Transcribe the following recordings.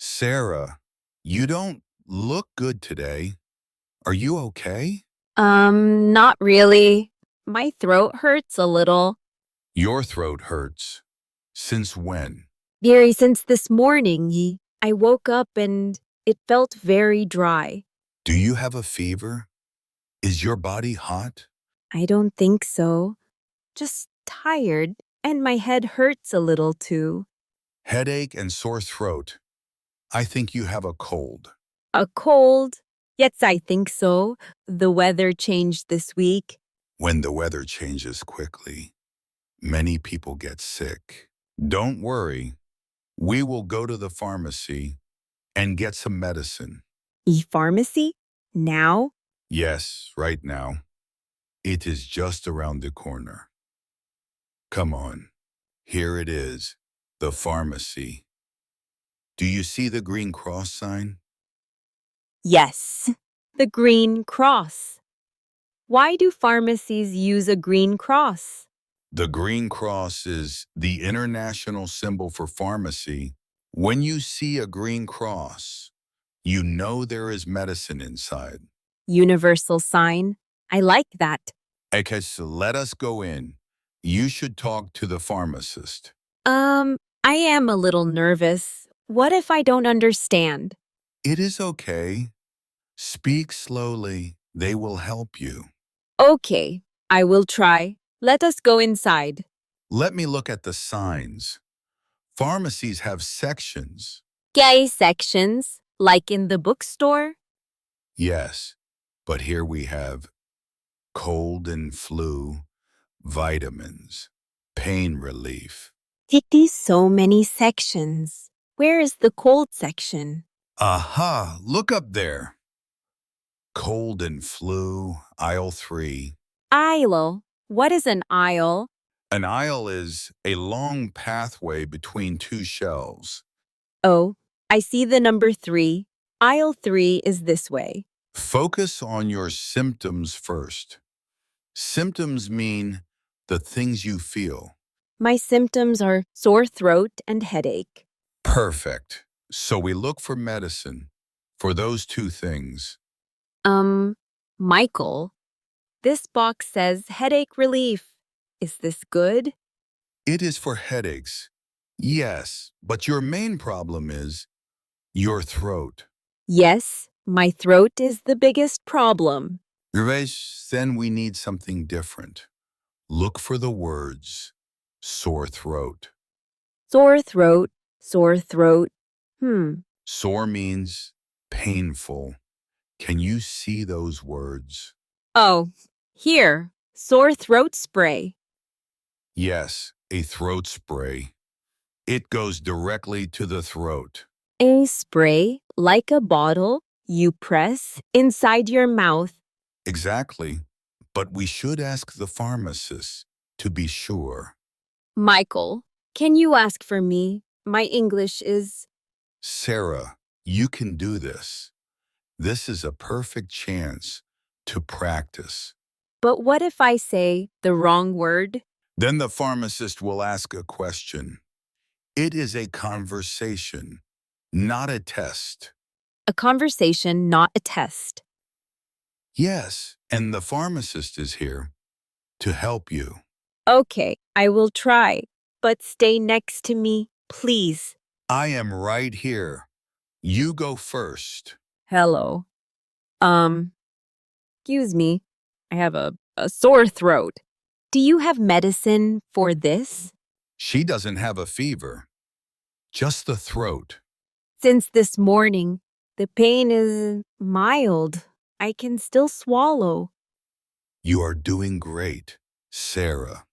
Sarah, you don't look good today. Are you okay? Not really. My throat hurts a little. Your throat hurts. Since when? Very since this morning, I woke up and it felt very dry. Do you have a fever? Is your body hot? I don't think so. Just tired, and my head hurts a little too. Headache and sore throat. I think you have a cold. A cold? Yes, I think so. The weather changed this week. When the weather changes quickly, many people get sick. Don't worry. We will go to the pharmacy and get some medicine. E-pharmacy? Now? Yes, right now. It is just around the corner. Come on. Here it is, the pharmacy. Do you see the green cross sign? Yes. The green cross. Why do pharmacies use a green cross? The green cross is the international symbol for pharmacy. When you see a green cross, you know there is medicine inside. Universal sign. I like that. Okay, so let us go in. You should talk to the pharmacist. I am a little nervous. What if I don't understand? It is okay. Speak slowly. They will help you. Okay, I will try. Let us go inside. Let me look at the signs. Pharmacies have sections. Gay sections, like in the bookstore. Yes, but here we have cold and flu, vitamins, pain relief. Titi, so many sections. Where is the cold section? Aha, look up there. Cold and flu, aisle 3. Aisle. What is an aisle? An aisle is a long pathway between two shelves. Oh, I see the number 3. Aisle 3 is this way. Focus on your symptoms first. Symptoms mean the things you feel. My symptoms are sore throat and headache. Perfect. So we look for medicine for those two things. Michael, this box says headache relief. Is this good? It is for headaches. Yes, but your main problem is your throat. Yes, my throat is the biggest problem. Then we need something different. Look for the words sore throat. Sore throat, sore throat. Sore means painful. Can you see those words? Oh, here, sore throat spray. Yes, a throat spray. It goes directly to the throat. A spray, like a bottle, you press inside your mouth. Exactly. But we should ask the pharmacist to be sure. Michael, can you ask for me? My English is... Sarah, you can do this. This is a perfect chance to practice. But what if I say the wrong word? Then the pharmacist will ask a question. It is a conversation, not a test. A conversation, not a test. Yes, and the pharmacist is here to help you. Okay, I will try, but stay next to me, please. I am right here. You go first. Hello. Excuse me. I have a sore throat. Do you have medicine for this? She doesn't have a fever, just the throat. Since this morning, the pain is mild. I can still swallow. You are doing great, Sarah.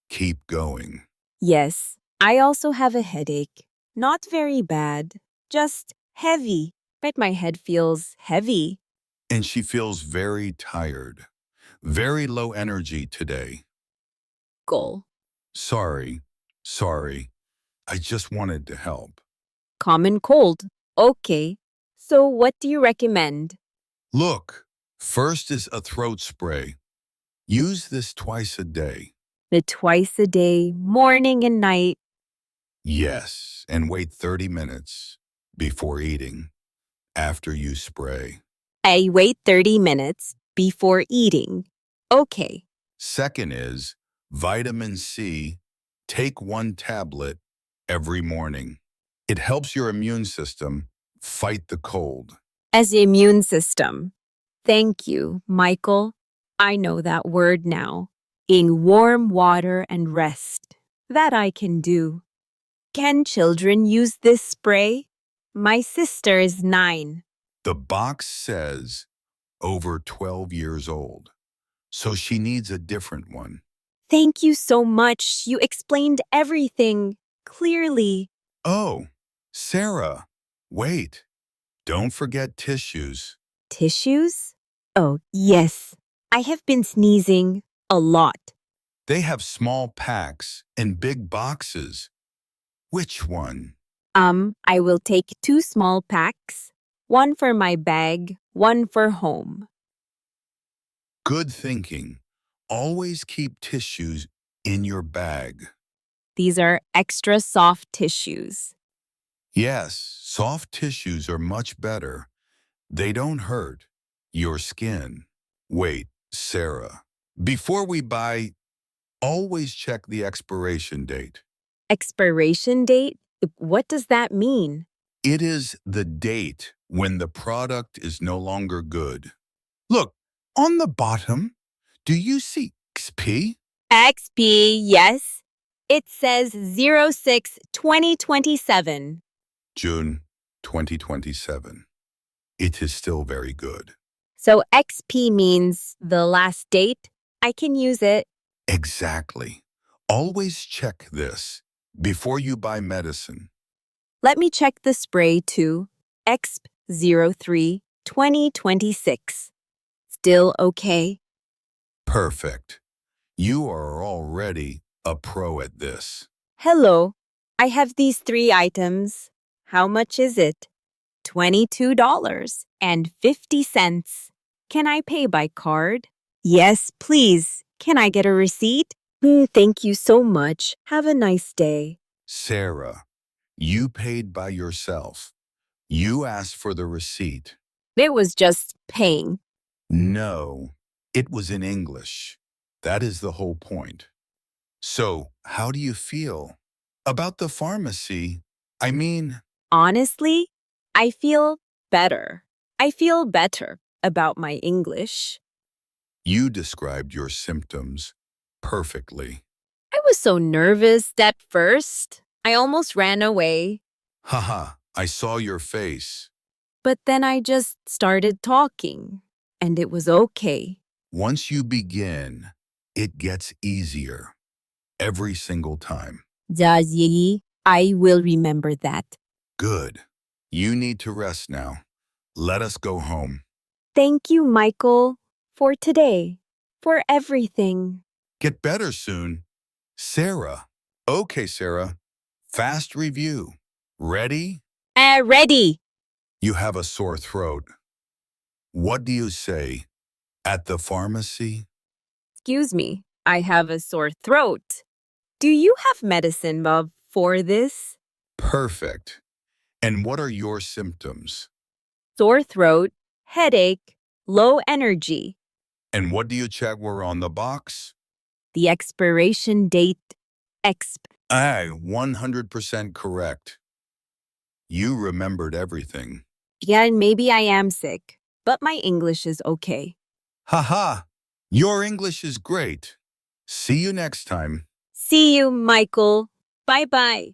Keep going. Yes, I also have a headache. Not very bad, just heavy. But my head feels heavy. And she feels very tired, very low energy today. Goal. Sorry. I just wanted to help. Common cold. Okay. So what do you recommend? Look, first is a throat spray. Use this twice a day. The twice a day, morning and night. Yes, and wait 30 minutes. before eating, after you spray. I wait 30 minutes before eating. Okay. Second is vitamin C. Take 1 tablet every morning. It helps your immune system fight the cold. As immune system. Thank you, Michael. I know that word now. In warm water and rest. That I can do. Can children use this spray? My sister is 9. The box says over 12 years old, so she needs a different one. Thank you so much. You explained everything clearly. Oh, Sarah, wait. Don't forget tissues. Tissues? Oh, yes. I have been sneezing a lot. They have small packs and big boxes. Which one? I will take 2 small packs. One for my bag, one for home. Good thinking. Always keep tissues in your bag. These are extra soft tissues. Yes, soft tissues are much better. They don't hurt your skin. Wait, Sarah. Before we buy, always check the expiration date. Expiration date? What does that mean? It is the date when the product is no longer good. Look, on the bottom, do you see XP? XP, yes. It says 06/2027. June 2027. It is still very good. So XP means the last date. I can use it. Exactly. Always check this before you buy medicine. Let me check the spray too. Exp 03/2026. Still okay? Perfect. You are already a pro at this. Hello. I have these 3 items. How much is it? $22.50. Can I pay by card? Yes, please. Can I get a receipt? Thank you so much. Have a nice day. Sarah, you paid by yourself. You asked for the receipt. It was just paying. No, it was in English. That is the whole point. So, how do you feel about the pharmacy? I mean, Honestly, I feel better. I feel better about my English. you described your symptoms perfectly. I was so nervous at first. I almost ran away. Haha, I saw your face. But then I just started talking, and it was okay. Once you begin, it gets easier every single time. Zazie, I will remember that. Good. You need to rest now. Let us go home. Thank you, Michael, for today, for everything. Get better soon. Sarah. Okay, Sarah. Fast review. Ready? Ready. You have a sore throat. What do you say? At the pharmacy? Excuse me, I have a sore throat. Do you have medicine, Bob, for this? Perfect. And what are your symptoms? Sore throat, headache, low energy. And what do you check were on the box? The expiration date, Aye, 100% correct. You remembered everything. Yeah, maybe I am sick, but my English is okay. Haha, your English is great. See you next time. See you, Michael. Bye-bye.